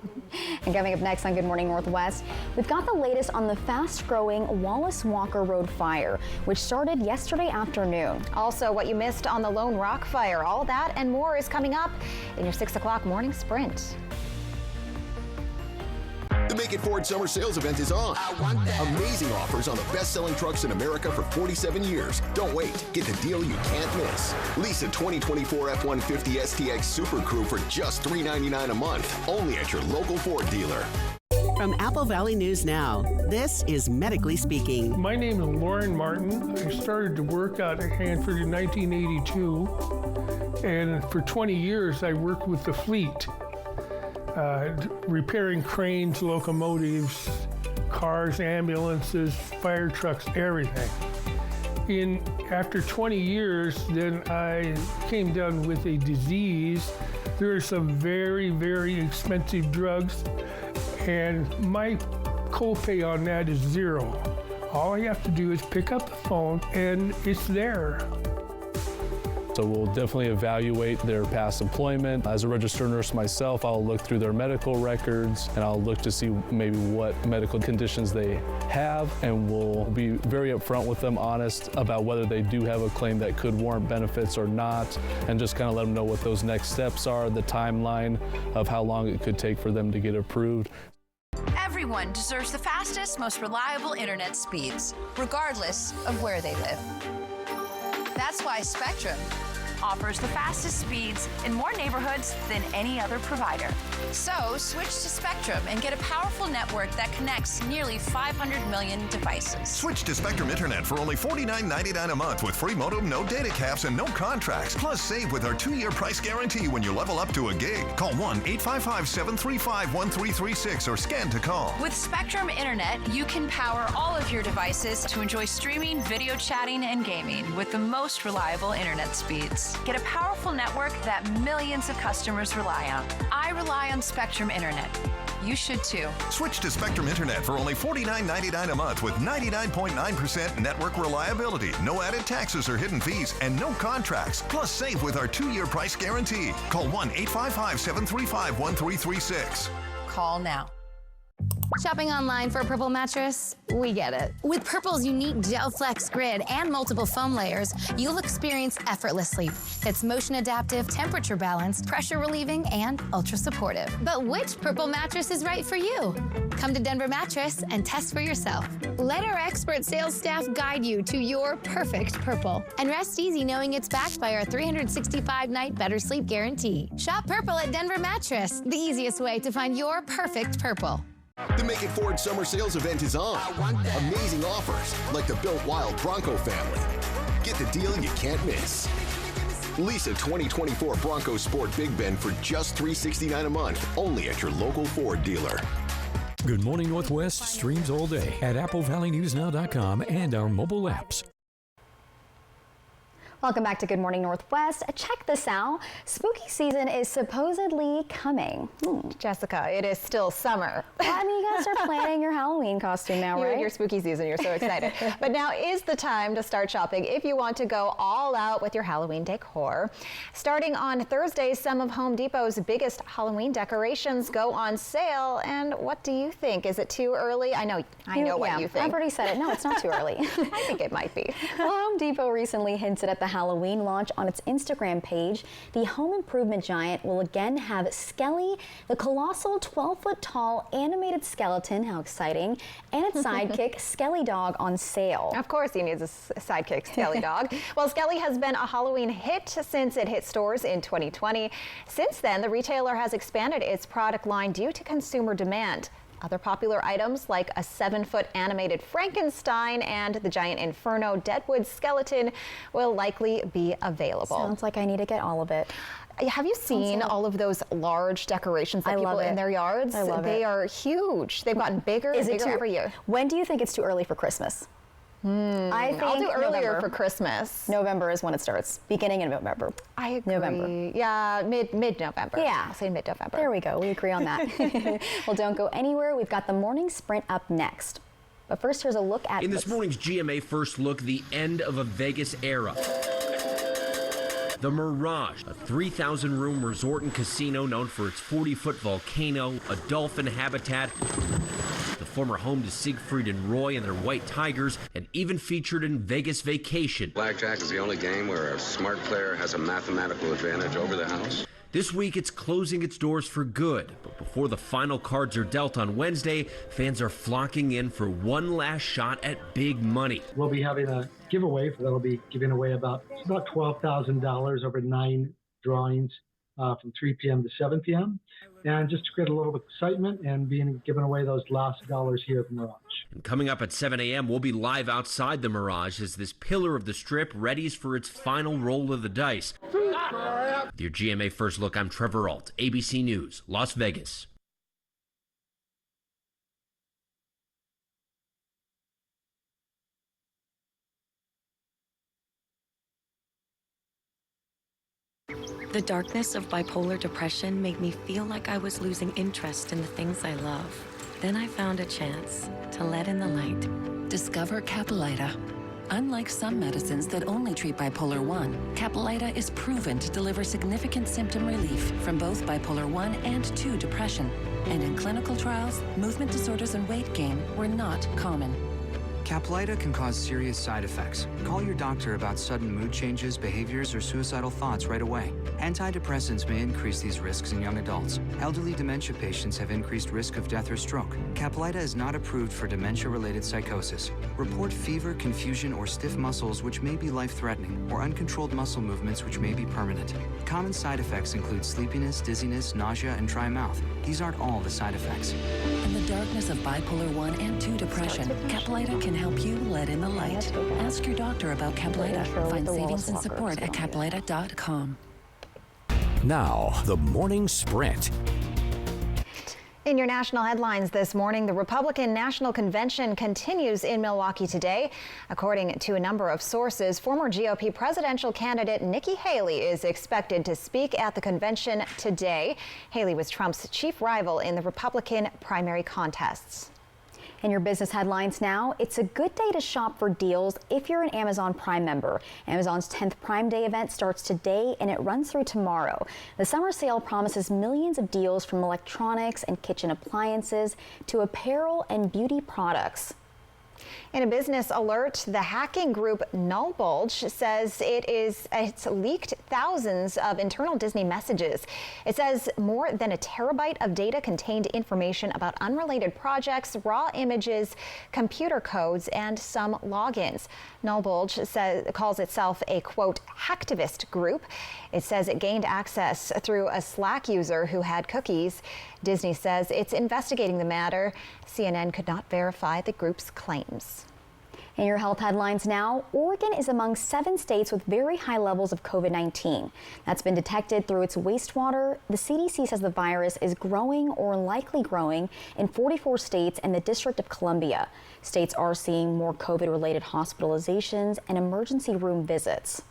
And coming up next on Good Morning Northwest, we've got the latest on the fast-growing Wallace Walker Road fire, which started yesterday afternoon. Also, what you missed on the Lone Rock fire. All that and more is coming up in your 6 o'clock morning sprint. The Make It Ford Summer Sales Event is on. Amazing offers on the best-selling trucks in America for 47 years. Don't wait. Get the deal you can't miss. Lease a 2024 F-150 STX Super Crew for just $399 a month. Only at your local Ford dealer. From Apple Valley News Now, this is Medically Speaking. My name is Lauren Martin. I started to work out at Hanford in 1982, and for 20 years I worked with the fleet, repairing cranes, locomotives, cars, ambulances, fire trucks, everything. After 20 years, then I came down with a disease. There are some very, very expensive drugs, and my copay on that is $0. All I have to do is pick up the phone, and it's there. So we'll definitely evaluate their past employment. As a registered nurse myself, I'll look through their medical records and I'll look to see maybe what medical conditions they have, and we'll be very upfront with them, honest about whether they do have a claim that could warrant benefits or not, and just kind of let them know what those next steps are, the timeline of how long it could take for them to get approved. Everyone deserves the fastest, most reliable internet speeds, regardless of where they live. That's why Spectrum offers the fastest speeds in more neighborhoods than any other provider. So switch to Spectrum and get a powerful network that connects nearly 500 million devices. Switch to Spectrum Internet for only $49.99 a month with free modem, no data caps, and no contracts. Plus, save with our 2-year price guarantee when you level up to a gig. Call 1-855-735-1336 or scan to call. With Spectrum Internet, you can power all of your devices to enjoy streaming, video chatting, and gaming with the most reliable internet speeds. Get a powerful network that millions of customers rely on. I rely on Spectrum Internet. You should too. Switch to Spectrum Internet for only $49.99 a month with 99.9% network reliability, no added taxes or hidden fees, and no contracts. Plus, save with our 2-year price guarantee. Call 1-855-735-1336. Call now. Shopping online for a Purple mattress? We get it. With Purple's unique Gel Flex grid and multiple foam layers, you'll experience effortless sleep. It's motion adaptive, temperature balanced, pressure relieving, and ultra supportive. But which Purple mattress is right for you? Come to Denver Mattress and test for yourself. Let our expert sales staff guide you to your perfect Purple. And rest easy knowing it's backed by our 365-night better sleep guarantee. Shop Purple at Denver Mattress, the easiest way to find your perfect Purple. The Make It Ford Summer Sales event is on. Amazing offers, like the Built Wild Bronco family. Get the deal you can't miss. Lease a 2024 Bronco Sport Big Ben for just $369 a month, only at your local Ford dealer. Good Morning Northwest streams all day at AppleValleyNewsNow.com and our mobile apps. Welcome back to Good Morning Northwest. Check this out. Spooky season is supposedly coming. Jessica, it is still summer. I mean, you guys are planning your Halloween costume now, You right? and your spooky season, you're so excited. But now is the time to start shopping if you want to go all out with your Halloween decor. Starting on Thursday, some of Home Depot's biggest Halloween decorations go on sale. And what do you think? Is it too early? I know what you think. I've already said it. No, it's not too early. I think it might be. Well, Home Depot recently hinted at the Halloween launch on its Instagram page. The home improvement giant will again have Skelly, the colossal 12-foot-tall animated skeleton, how exciting, and its sidekick, Skelly Dog, on sale. Of course he needs a sidekick, Skelly Dog. Well, Skelly has been a Halloween hit since it hit stores in 2020. Since then, the retailer has expanded its product line due to consumer demand. Other popular items like a 7-foot animated Frankenstein and the giant Inferno Deadwood skeleton will likely be available. Sounds like I need to get all of it. Have you seen all of those large decorations that people in their yards? I love it. They are huge. They've gotten bigger and bigger every year. When do you think it's too early for Christmas? I think I'll do earlier November. for Christmas. November is when it starts. Beginning of November. I agree. November. Yeah, mid-November. Yeah. I'll say mid-November. There we go. We agree on that. Well, don't go anywhere. We've got the morning sprint up next. But first, here's a look at in this morning's GMA First Look, the end of a Vegas era. The Mirage, a 3,000-room resort and casino known for its 40-foot volcano, a dolphin habitat, the former home to Siegfried and Roy and their white tigers, and even featured in Vegas Vacation. Blackjack is the only game where a smart player has a mathematical advantage over the house. This week, it's closing its doors for good, but before the final cards are dealt on Wednesday, fans are flocking in for one last shot at big money. We'll be having a giveaway that'll be giving away about $12,000 over 9 drawings from 3 p.m. to 7 p.m. And just to create a little excitement and being giving away those last dollars here at the Mirage. And coming up at 7 a.m., we'll be live outside the Mirage as this pillar of the Strip readies for its final roll of the dice. With your GMA First Look, I'm Trevor Ault, ABC News, Las Vegas. The darkness of bipolar depression made me feel like I was losing interest in the things I love. Then I found a chance to let in the light. Discover Caplyta. Unlike some medicines that only treat bipolar 1, Caplyta is proven to deliver significant symptom relief from both bipolar 1 and 2 depression. And in clinical trials, movement disorders and weight gain were not common. Caplyta can cause serious side effects. Call your doctor about sudden mood changes, behaviors, or suicidal thoughts right away. Antidepressants may increase these risks in young adults. Elderly dementia patients have increased risk of death or stroke. Caplyta is not approved for dementia-related psychosis. Report fever, confusion, or stiff muscles which may be life-threatening, or uncontrolled muscle movements which may be permanent. Common side effects include sleepiness, dizziness, nausea, and dry mouth. These aren't all the side effects. In the darkness of bipolar 1 and 2 depression, Caplyta can help you let in the light. Ask your doctor about Caplyta. Find savings and support at caplyta.com. Now, the morning sprint. In your national headlines this morning, the Republican National Convention continues in Milwaukee today. According to a number of sources, former GOP presidential candidate Nikki Haley is expected to speak at the convention today. Haley was Trump's chief rival in the Republican primary contests. In your business headlines now, it's a good day to shop for deals if you're an Amazon Prime member. Amazon's 10th Prime Day event starts today and it runs through tomorrow. The summer sale promises millions of deals from electronics and kitchen appliances to apparel and beauty products. In a business alert, the hacking group Nullbulge says it's leaked thousands of internal Disney messages. It says more than a terabyte of data contained information about unrelated projects, raw images, computer codes, and some logins. Nullbulge calls itself a, quote, hacktivist group. It says it gained access through a Slack user who had cookies. Disney says it's investigating the matter. CNN could not verify the group's claims. In your health headlines now, Oregon is among 7 states with very high levels of COVID-19. That's been detected through its wastewater. The CDC says the virus is growing or likely growing in 44 states and the District of Columbia. States are seeing more COVID-related hospitalizations and emergency room visits.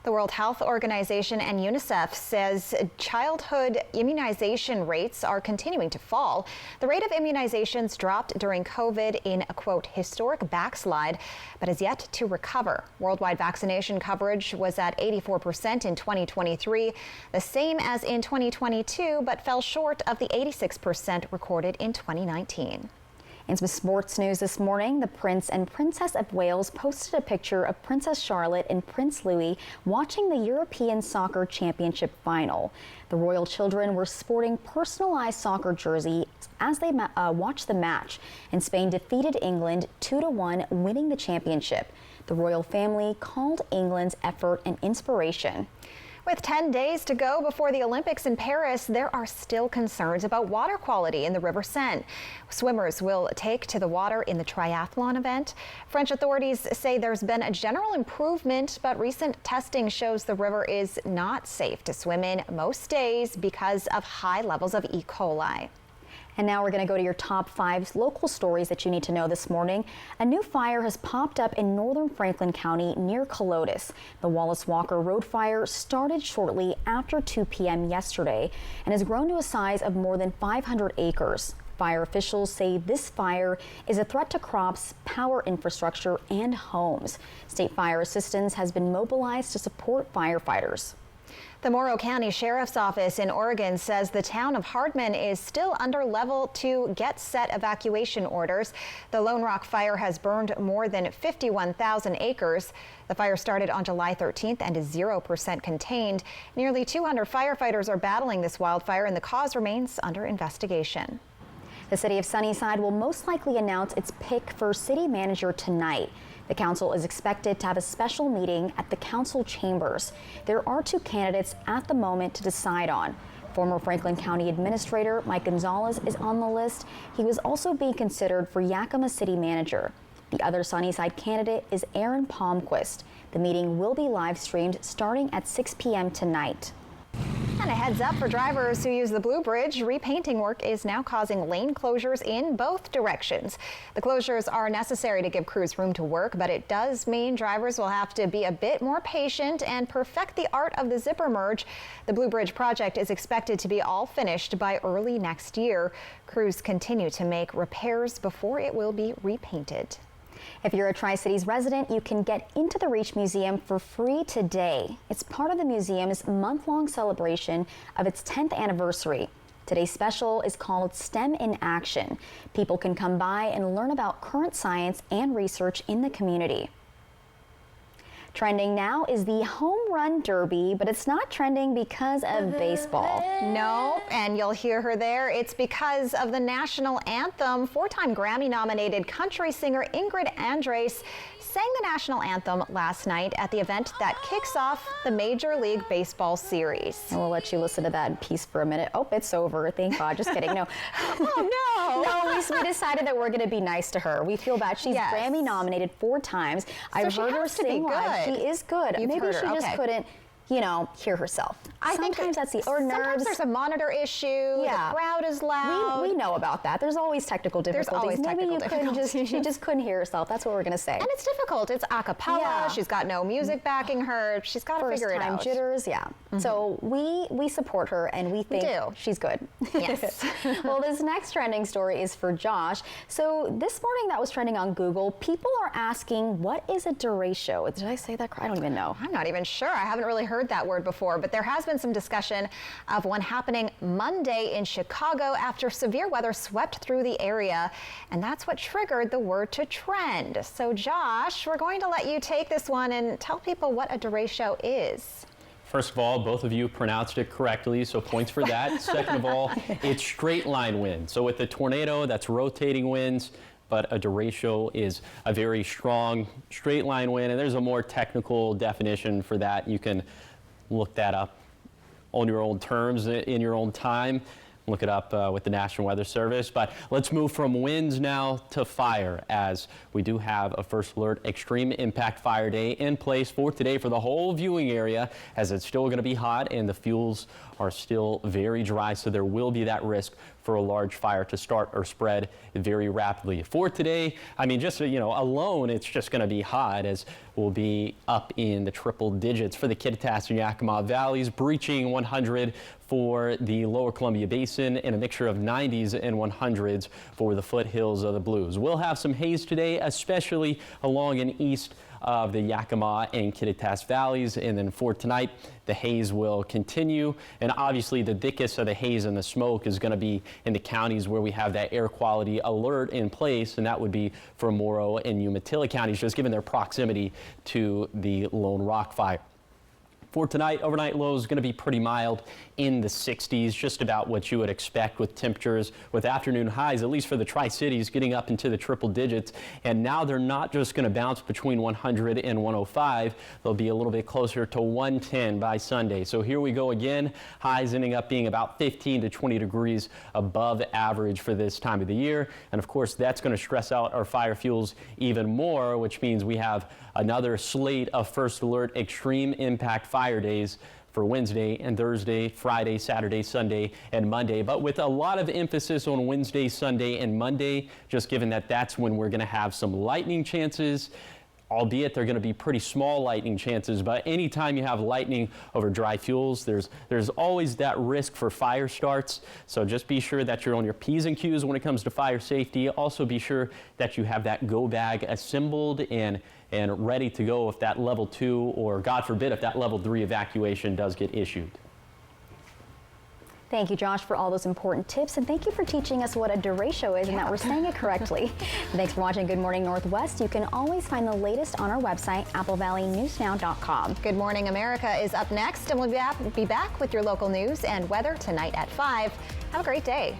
The World Health Organization and UNICEF says childhood immunization rates are continuing to fall. The rate of immunizations dropped during COVID in a, quote, historic backslide, but is yet to recover. Worldwide vaccination coverage was at 84% in 2023, the same as in 2022, but fell short of the 86% recorded in 2019. In some sports news this morning, the Prince and Princess of Wales posted a picture of Princess Charlotte and Prince Louis watching the European Soccer Championship final. The royal children were sporting personalized soccer jerseys as they watched the match, and Spain defeated England 2-1, winning the championship. The royal family called England's effort an inspiration. With 10 days to go before the Olympics in Paris, there are still concerns about water quality in the River Seine. Swimmers will take to the water in the triathlon event. French authorities say there's been a general improvement, but recent testing shows the river is not safe to swim in most days because of high levels of E. coli. And now we're going to go to your top 5 local stories that you need to know this morning. A new fire has popped up in northern Franklin County near Colotis. The Wallace Walker Road fire started shortly after 2 p.m. yesterday and has grown to a size of more than 500 acres. Fire officials say this fire is a threat to crops, power infrastructure, and homes. State Fire Assistance has been mobilized to support firefighters. The Morrow County Sheriff's Office in Oregon says the town of Hardman is still under level 2 get set evacuation orders. The Lone Rock fire has burned more than 51,000 acres. The fire started on July 13th and is 0% contained. Nearly 200 firefighters are battling this wildfire and the cause remains under investigation. The city of Sunnyside will most likely announce its pick for city manager tonight. The council is expected to have a special meeting at the council chambers. There are 2 candidates at the moment to decide on. Former Franklin County Administrator Mike Gonzalez is on the list. He was also being considered for Yakima City Manager. The other Sunnyside candidate is Aaron Palmquist. The meeting will be live streamed starting at 6 p.m. tonight. And a heads up for drivers who use the Blue Bridge, repainting work is now causing lane closures in both directions. The closures are necessary to give crews room to work, but it does mean drivers will have to be a bit more patient and perfect the art of the zipper merge. The Blue Bridge project is expected to be all finished by early next year. Crews continue to make repairs before it will be repainted. If you're a Tri-Cities resident, you can get into the Reach Museum for free today. It's part of the museum's month-long celebration of its 10th anniversary. Today's special is called STEM in Action. People can come by and learn about current science and research in the community. Trending now is the Home Run Derby, but it's not trending because of baseball. No, and you'll hear her there. It's because of the national anthem. Four-time Grammy-nominated country singer Ingrid Andress sang the national anthem last night at the event that kicks off the Major League Baseball series. And we'll let you listen to that piece for a minute. Oh, it's over. Thank God. Just kidding. No. Oh, no. No, we decided that we're going to be nice to her. We feel bad. She's Grammy-nominated 4 times. I've heard her sing live. She is good. You've Maybe heard she her. just couldn't, hear herself. Sometimes that's the nerves. Sometimes there's a monitor issue. Yeah. The crowd is loud. We know about that. There's always technical difficulties. There's always technical difficulties. She just couldn't hear herself. That's what we're going to say. And it's difficult. It's a cappella. Yeah. She's got no music backing her. She's got to figure it out. First-time jitters, yeah. So we support her, and we think she's good. Yes. Well, this next trending story is for Josh. So this morning that was trending on Google, people are asking, what is a derecho? Did I say that correct? I don't even know. I'm not even sure. I haven't really heard that word before, but there has been some discussion of one happening Monday in Chicago after severe weather swept through the area, and that's what triggered the word to trend. So Josh, we're going to let you take this one and tell people what a derecho is. First of all, both of you pronounced it correctly, so points for that. Second of all, it's straight line wind. So with the tornado, that's rotating winds, but a derecho is a very strong straight line wind, and there's a more technical definition for that. You can look that up on your own terms in your own time. Look it up with the National Weather Service. But let's move from winds now to fire, as we do have a first alert extreme impact fire day in place for today for the whole viewing area, as it's still going to be hot and the fuels are still very dry, so there will be that risk for a large fire to start or spread very rapidly. For today, I mean, just alone, it's just going to be hot, as we'll be up in the triple digits for the Kittitas and Yakima valleys, breaching 100 for the lower Columbia Basin, and a mixture of 90s and 100s for the foothills of the Blues. We'll have some haze today, especially along and east of the Yakima and Kittitas valleys, and then for tonight the haze will continue, and obviously the thickest of the haze and the smoke is going to be in the counties where we have that air quality alert in place, and that would be for Morrow and Umatilla counties, just given their proximity to the Lone Rock fire. For tonight, overnight low is going to be pretty mild in the 60s, just about what you would expect with temperatures, with afternoon highs, at least for the Tri-Cities, getting up into the triple digits. And now they're not just going to bounce between 100 and 105. They'll be a little bit closer to 110 by Sunday. So here we go again. Highs ending up being about 15 to 20 degrees above average for this time of the year. And of course, that's going to stress out our fire fuels even more, which means we have another slate of first alert extreme impact fire days for Wednesday and Thursday, Friday, Saturday, Sunday, and Monday. But with a lot of emphasis on Wednesday, Sunday, and Monday, just given that that's when we're going to have some lightning chances, albeit they're going to be pretty small lightning chances. But anytime you have lightning over dry fuels, there's always that risk for fire starts. So just be sure that you're on your P's and Q's when it comes to fire safety. Also be sure that you have that go bag assembled and ready to go if that level 2, or God forbid, if that level 3 evacuation does get issued. Thank you, Josh, for all those important tips, and thank you for teaching us what a derecho is and that we're saying it correctly. Thanks for watching Good Morning Northwest. You can always find the latest on our website, applevalleynewsnow.com. Good Morning America is up next, and we'll be back with your local news and weather tonight at 5. Have a great day.